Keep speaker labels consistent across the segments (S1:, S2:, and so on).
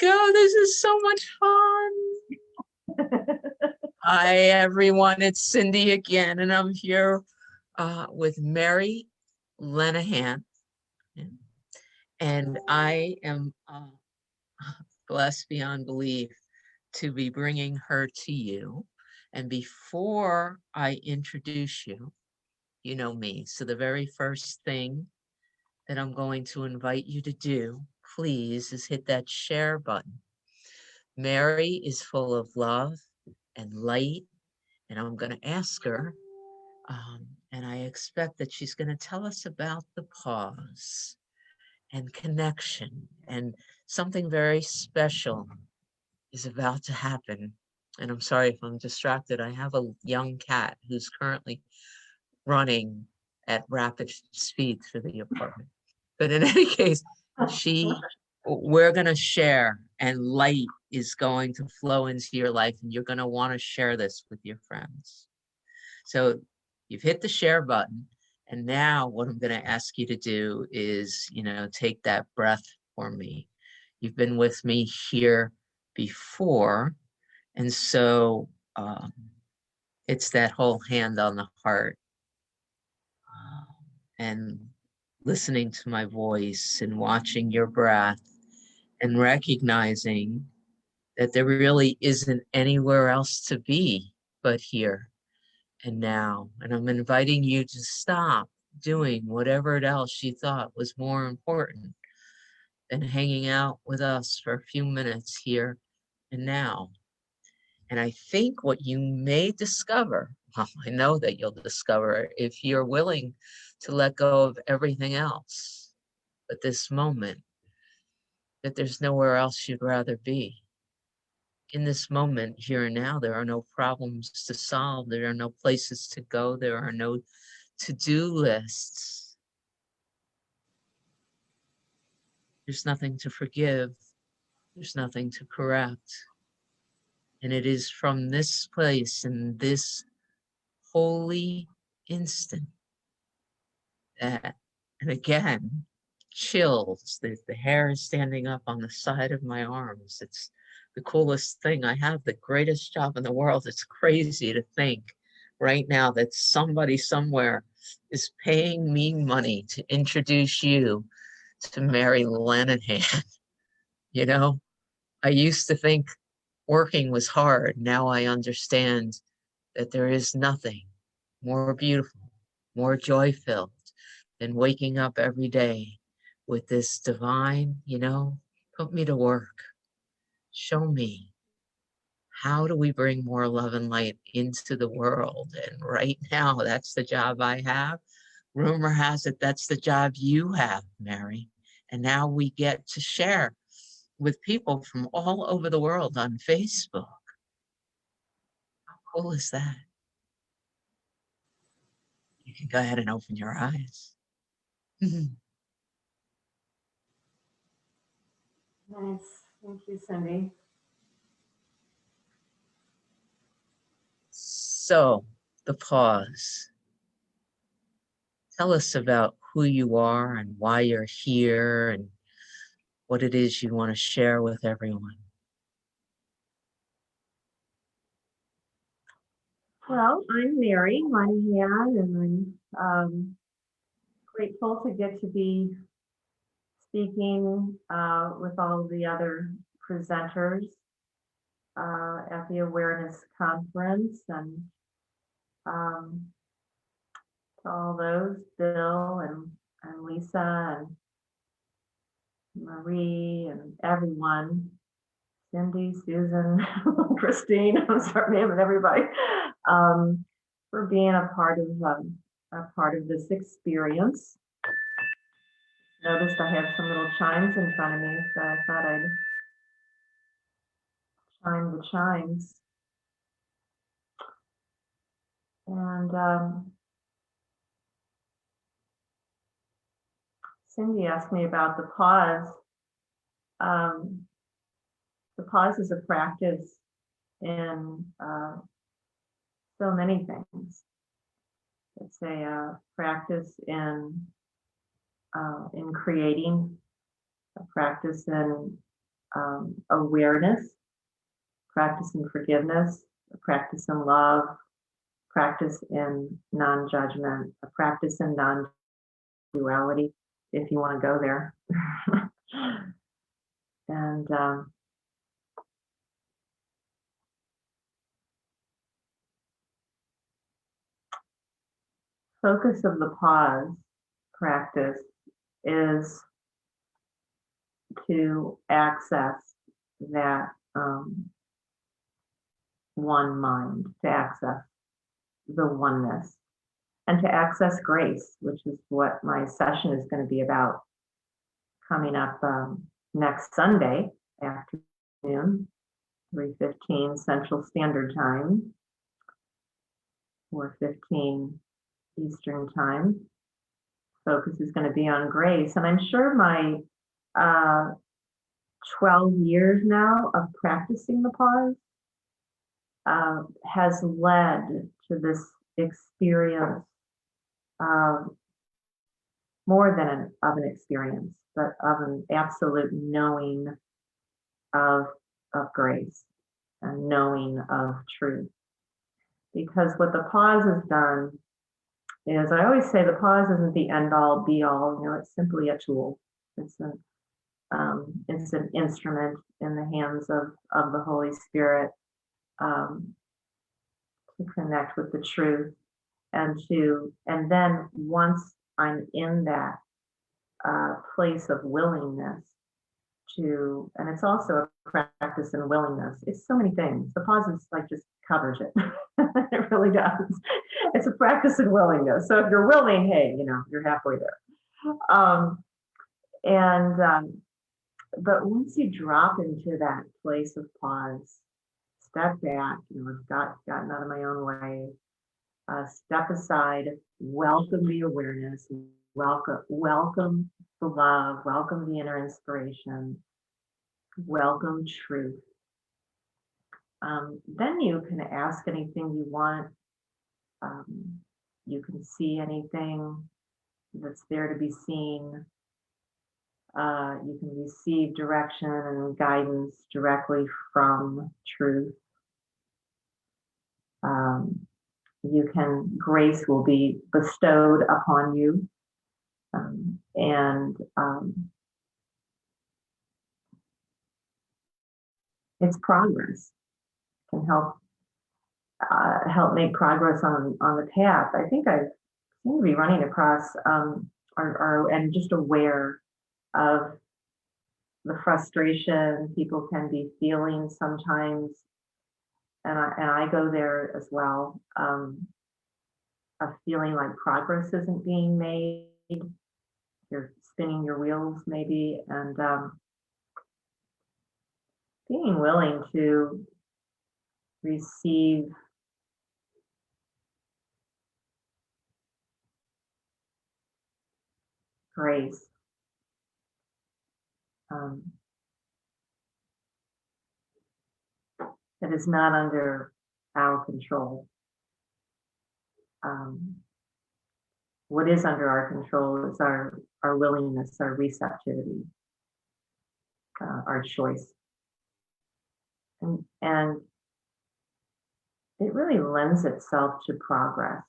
S1: go. This is so much fun. Hi, everyone. It's Cindy again, and I'm here with Mary Lenihan. And I am blessed beyond belief to be bringing her to you. And before I introduce you, you know me. So the very first thing that I'm going to invite you to do, please, is hit that share button. Mary is full of love and light, and I'm going to ask her, and I expect that she's going to tell us about the pause and connection, and something very special is about to happen. And I'm sorry if I'm distracted. I have a young cat who's currently running at rapid speed through the apartment. But in any case, we're going to share, and light is going to flow into your life, and you're going to want to share this with your friends. So you've hit the share button, and now what I'm going to ask you to do is, take that breath for me. You've been with me here before, and so it's that whole hand on the heart, and listening to my voice and watching your breath and recognizing that there really isn't anywhere else to be but here and now. And I'm inviting you to stop doing whatever else you thought was more important than hanging out with us for a few minutes here and now. And I think what you may discover, well, I know that you'll discover if you're willing to let go of everything else, but this moment, that there's nowhere else you'd rather be. In this moment, here and now, there are no problems to solve. There are no places to go. There are no to-do lists. There's nothing to forgive. There's nothing to correct. And it is from this place, in this holy instant, that, and again, chills, the hair is standing up on the side of my arms. It's the coolest thing. I have the greatest job in the world. It's crazy to think right now that somebody somewhere is paying me money to introduce you to Mary Lenihan. I used to think working was hard. Now I understand that there is nothing more beautiful, more joy-filled than waking up every day with this divine, put me to work. Show me, how do we bring more love and light into the world? And right now, that's the job I have. Rumor has it that's the job you have, Mary. And now we get to share with people from all over the world on Facebook. How cool is that? You can go ahead and open your eyes.
S2: Nice. Thank you, Cindy.
S1: So, the pause. Tell us about who you are and why you're here and what it is you want to share with everyone.
S2: Well, I'm Mary Lenihan, and I'm grateful to get to be speaking with all the other presenters at the awareness conference, and to all those, Bill and Lisa and Marie and everyone, Cindy, Susan, Christine, I'm sorry, naming everybody, for being a part of this experience. Noticed I have some little chimes in front of me, so I thought I'd chime the chimes. And Cindy asked me about the pause. The pause is a practice in so many things. It's a practice in creating, a practice in awareness, practice in forgiveness, a practice in love, practice in non-judgment, a practice in non-duality, if you want to go there. And focus of the pause practice is to access that one mind, to access the oneness, and to access grace, which is what my session is going to be about coming up next Sunday afternoon, 3:15 Central Standard Time, 4:15 Eastern Time. Focus is going to be on grace, and I'm sure my 12 years now of practicing the pause has led to this experience, more than of an experience, but of an absolute knowing of grace and knowing of truth. Because what the pause has done is, I always say the pause isn't the end all be all, it's simply a tool. It's an instrument in the hands of the Holy Spirit, to connect with the truth, and then once I'm in that place of willingness to, and it's also a practice in willingness. It's so many things. The pause is like just covers it. It really does. It's a practice in willingness. So if you're willing, hey, you're halfway there. But once you drop into that place of pause, step back, I've gotten out of my own way, step aside, welcome the awareness, welcome the love, welcome the inner inspiration, welcome truth. Then you can ask anything you want. You can see anything that's there to be seen. You can receive direction and guidance directly from truth. Grace will be bestowed upon you. And it's progress. It can help make progress on the path. I think I seem to be running across and just aware of the frustration people can be feeling sometimes, and I go there as well, of feeling like progress isn't being made. You're spinning your wheels maybe, and being willing to receive grace. That is not under our control. What is under our control is our willingness, our receptivity, our choice. And it really lends itself to progress,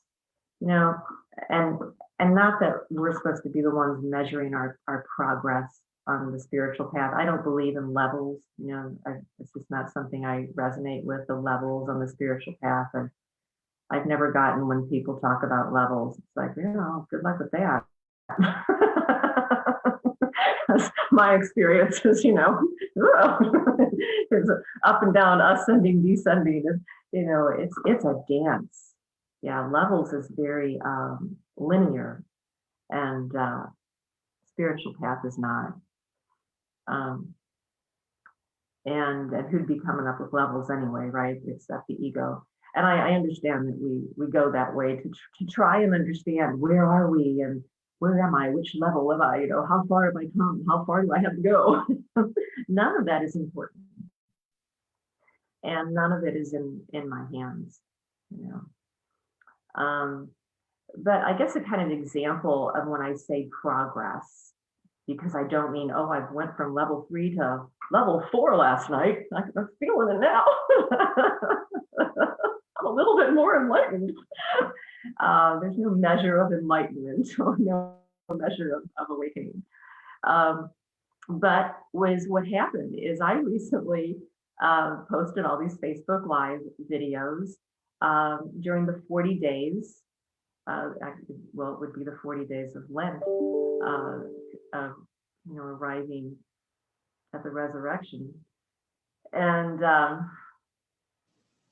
S2: and not that we're supposed to be the ones measuring our progress on the spiritual path. I don't believe in levels, it's just not something I resonate with, the levels on the spiritual path. And I've never gotten when people talk about levels. It's like, good luck with that. My experience is, it's up and down, ascending, descending. It's a dance. Yeah, levels is very linear, and spiritual path is not. And who'd be coming up with levels anyway, right? Except the ego. And I understand that we go that way to try and understand, where are we and where am I? Which level am I? How far have I come? How far do I have to go? None of that is important. And none of it is in my hands, But I guess a kind of example of when I say progress because I don't mean, oh, I went from level 3 to level 4 last night. I'm feeling it now. I'm a little bit more enlightened. There's no measure of enlightenment or no measure of awakening. Um, but was what happened is I recently posted all these Facebook Live videos during the 40 days. Well, it would be the 40 days of Lent, of arriving at the resurrection, and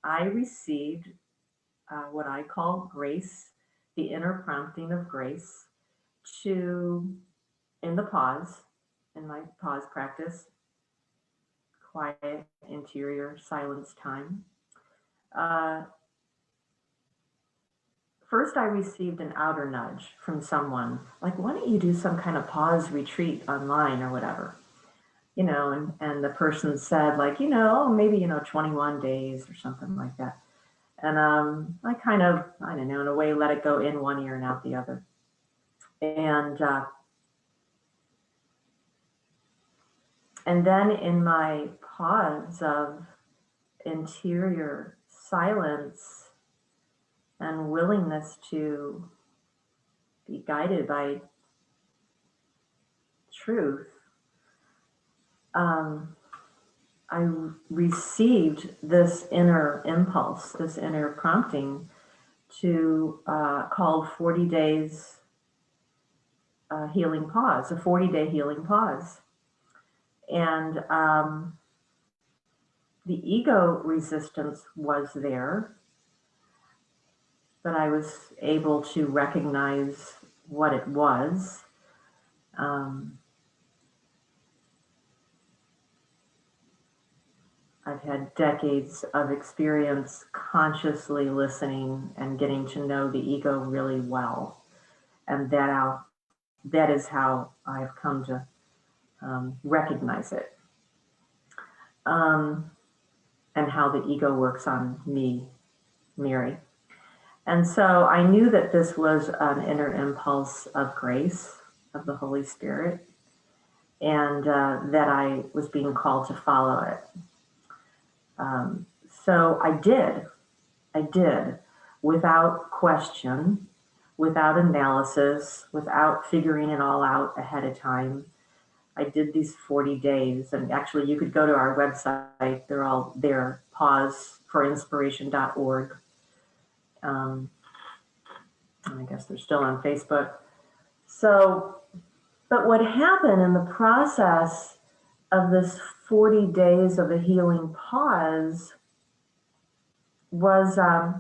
S2: I received what I call grace, the inner prompting of grace, to in the pause, in my pause practice, quiet interior silence time. Uh, First, I received an outer nudge from someone, like, why don't you do some kind of pause retreat online or whatever? And the person said, like, maybe, 21 days or something like that. And I kind of, I don't know, in a way, let it go in one ear and out the other. And then in my pause of interior silence and willingness to be guided by truth, I received this inner impulse, this inner prompting to called 40 days healing pause, a 40-day healing pause. And the ego resistance was there, but I was able to recognize what it was. I've had decades of experience consciously listening and getting to know the ego really well. And that is how I've come to recognize it, and how the ego works on me, Mary. And so I knew that this was an inner impulse of grace, of the Holy Spirit, and that I was being called to follow it. So I did, without question, without analysis, without figuring it all out ahead of time. I did these 40 days, and actually you could go to our website. They're all there, pauseforinspiration.org. And I guess they're still on Facebook. So, but what happened in the process of this 40 days of a healing pause was I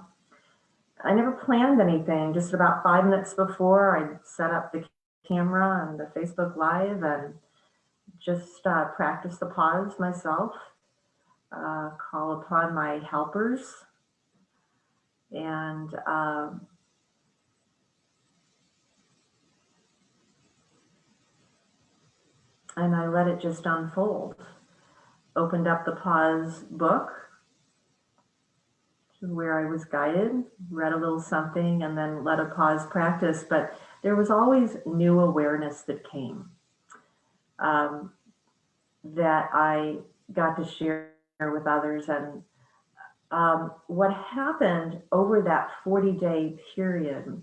S2: never planned anything. Just about 5 minutes before, I set up the camera and the Facebook Live and just practice the pause myself, call upon my helpers, and I let it just unfold. Opened up the pause book where I was guided, read a little something, and then let a pause practice. But there was always new awareness that came, that I got to share with others. And what happened over that 40-day period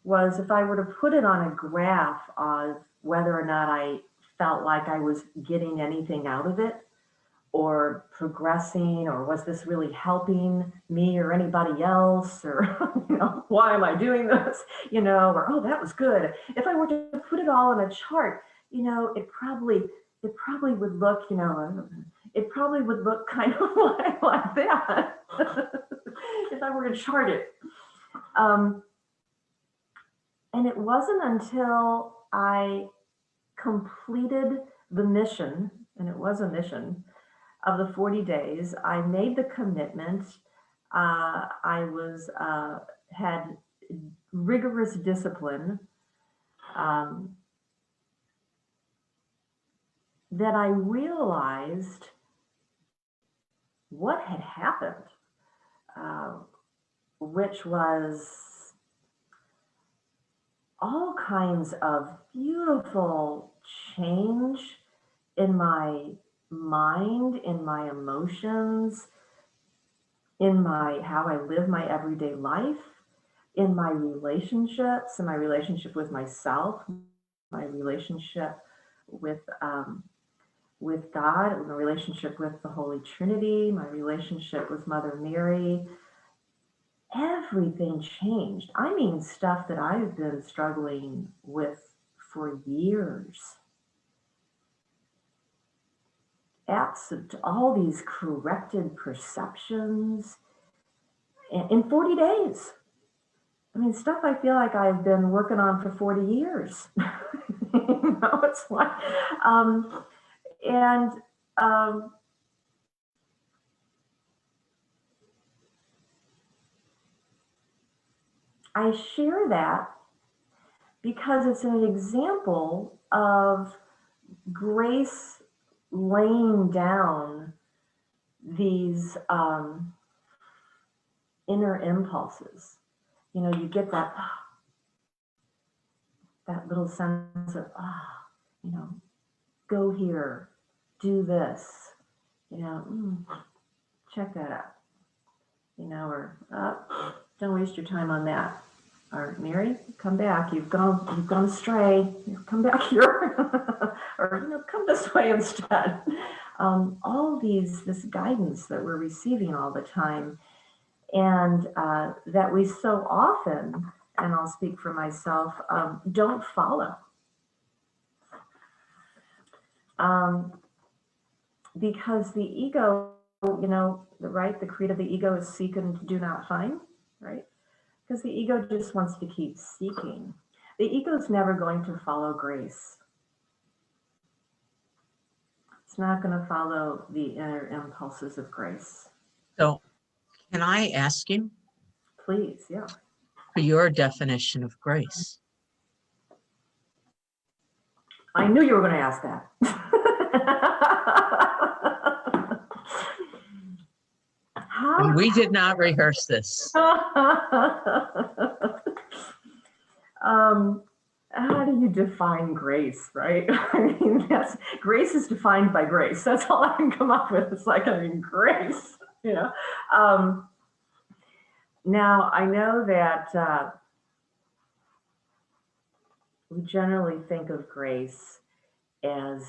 S2: was, if I were to put it on a graph of whether or not I felt like I was getting anything out of it, or progressing, or was this really helping me or anybody else, or why am I doing this, or oh, that was good. If I were to put it all on a chart, it probably would look, it probably would look kind of like that if I were to chart it. And it wasn't until I completed the mission, and it was a mission, of the 40 days, I made the commitment. I was had rigorous discipline, that I realized what had happened, which was all kinds of beautiful change in my mind, in my emotions, in my how I live my everyday life, in my relationships, in my relationship with myself, my relationship with God, my relationship with the Holy Trinity, my relationship with Mother Mary. Everything changed. I mean, stuff that I've been struggling with for years. Absent all these corrected perceptions in 40 days. I mean, stuff I feel like I've been working on for 40 years. It's like, and um, I share that because it's an example of grace laying down these inner impulses. You get that little sense of, you know, go here, do this, check that out, or don't waste your time on that. Or Mary, come back. You've gone astray. Come back here, or come this way instead. All this guidance that we're receiving all the time, and that we so often, and I'll speak for myself, don't follow. Because the ego, the creed of the ego is seek and do not find, right? Because the ego just wants to keep seeking. The ego is never going to follow grace. It's not going to follow the inner impulses of grace.
S1: So, can I ask you?
S2: Please, yeah.
S1: For your definition of grace?
S2: I knew you were going to ask that.
S1: And we did not rehearse this.
S2: How do you define grace, right? I mean, grace is defined by grace. That's all I can come up with. It's like, grace, Now, I know that we generally think of grace as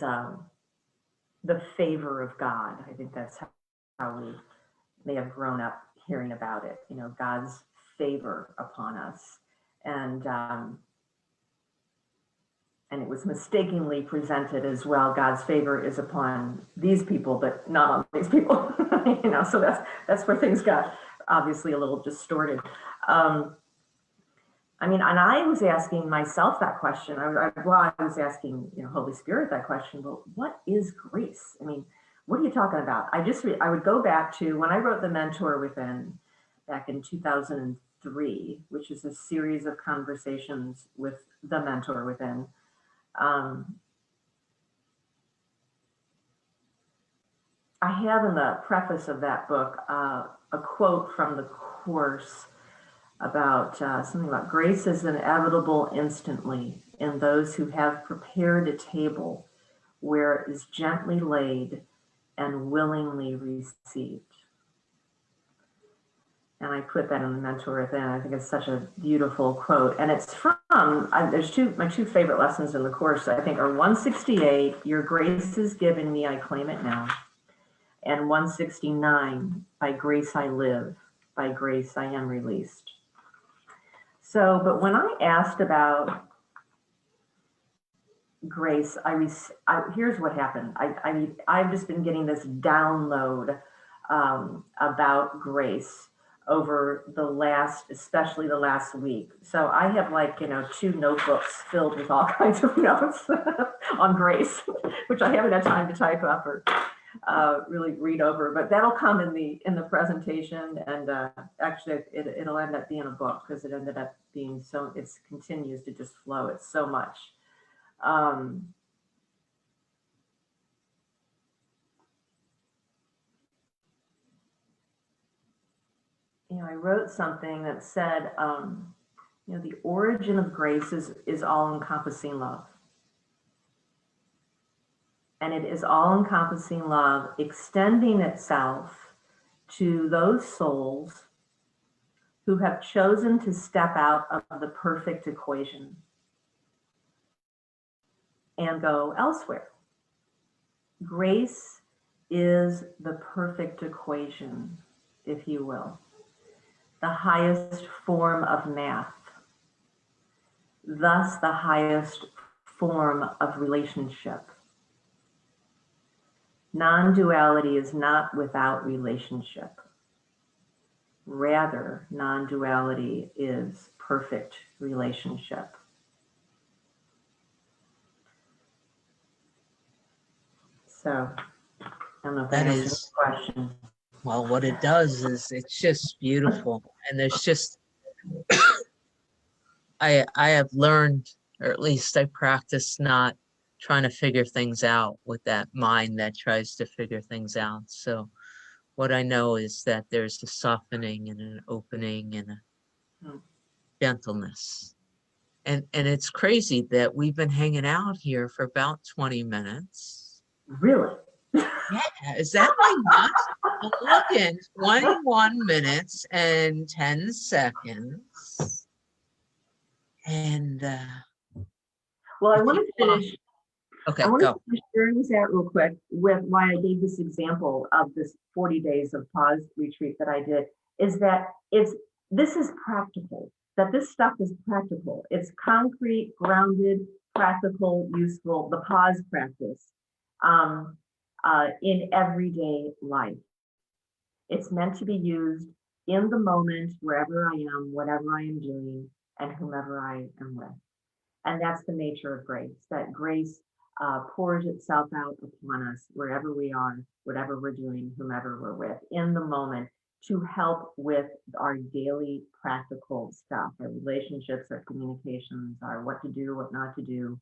S2: the favor of God. I think that's how we may have grown up hearing about it, God's favor upon us. And it was mistakenly presented as, well, God's favor is upon these people, but not on these people. So that's where things got obviously a little distorted. And I was asking myself that question. I was asking, Holy Spirit that question. Well, what is grace? What are you talking about? I would go back to when I wrote The Mentor Within back in 2003, which is a series of conversations with the mentor within. I have in the preface of that book a quote from the Course about something about grace is inevitable instantly in those who have prepared a table where it is gently laid and willingly received. And I put that in The Mentor Within. I think it's such a beautiful quote. And it's from, my two favorite lessons in the Course, I think, are 168, your grace is given me, I claim it now. And 169, by grace I live, by grace I am released. So, but when I asked about grace, here's what happened. I've just been getting this download about grace over especially the last week. So I have 2 notebooks filled with all kinds of notes on grace, which I haven't had time to type up or really read over, but that'll come in the presentation. And actually it'll end up being a book because it ended up being it continues to just flow. It's so much. I wrote something that said, the origin of grace is all-encompassing love. And it is all-encompassing love extending itself to those souls who have chosen to step out of the perfect equation and go elsewhere. Grace is the perfect equation, if you will, the highest form of math, thus the highest form of relationship. Non-duality is not without relationship. Rather, non-duality is perfect relationship. So, I don't know if that
S1: That
S2: answers
S1: is,
S2: your question.
S1: well, what it does is it's just beautiful. And there's just, I have learned, or at least I practice not trying to figure things out with that mind that tries to figure things out. So what I know is that there's a softening and an opening and a
S2: Hmm.
S1: gentleness. And it's crazy that we've been hanging out here for about 20 minutes.
S2: Really?
S1: Yeah, is that like nuts? I'm looking 21 minutes and 10 seconds. And
S2: Well, I
S1: if
S2: want
S1: you
S2: to
S1: want,
S2: finish. I
S1: okay,
S2: want to
S1: go.
S2: finish sharing this out real quick with why I gave this example of this 40 days of pause retreat that I did. Is that this is practical. That this stuff is practical. It's concrete, grounded, practical, useful. The pause practice um, in everyday life. It's meant to be used in the moment, wherever I am, whatever I am doing, and whomever I am with. And that's the nature of grace, that grace pours itself out upon us wherever we are, whatever we're doing, whomever we're with, in the moment to help with our daily practical stuff, our relationships, our communications, our what to do, what not to do.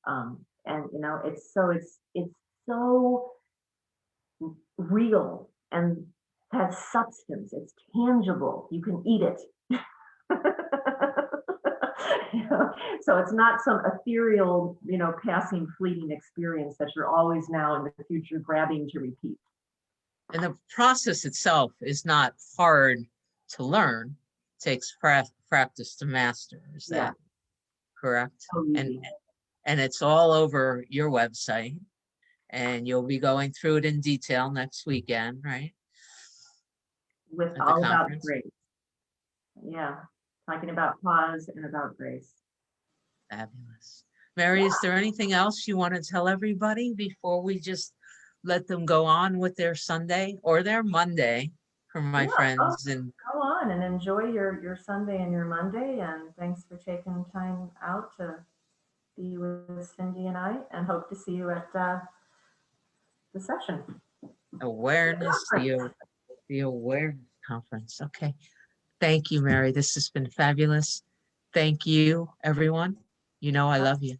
S2: And you know, it's so real and has substance. It's tangible. You can eat it. So it's not some ethereal, passing fleeting experience that you're always now in the future grabbing to repeat.
S1: And the process itself is not hard to learn. It takes practice to master. Is
S2: Yeah,
S1: that correct?
S2: so
S1: And
S2: easy.
S1: and it's all over your website, and you'll be going through it in detail next weekend, right?
S2: With
S1: At the
S2: all about
S1: conference.
S2: grace. Yeah, talking about pause and about grace.
S1: Fabulous. Mary, is there anything else you want to tell everybody before we just let them go on with their Sunday or their Monday for my
S2: Yeah, oh,
S1: friends? And
S2: go on and enjoy your Sunday and your Monday. And thanks for taking time out to be with Cindy and I, and hope to see you at the session.
S1: awareness, the awareness conference. Okay. Thank you, Mary. This has been fabulous. Thank you, everyone. You know I love you.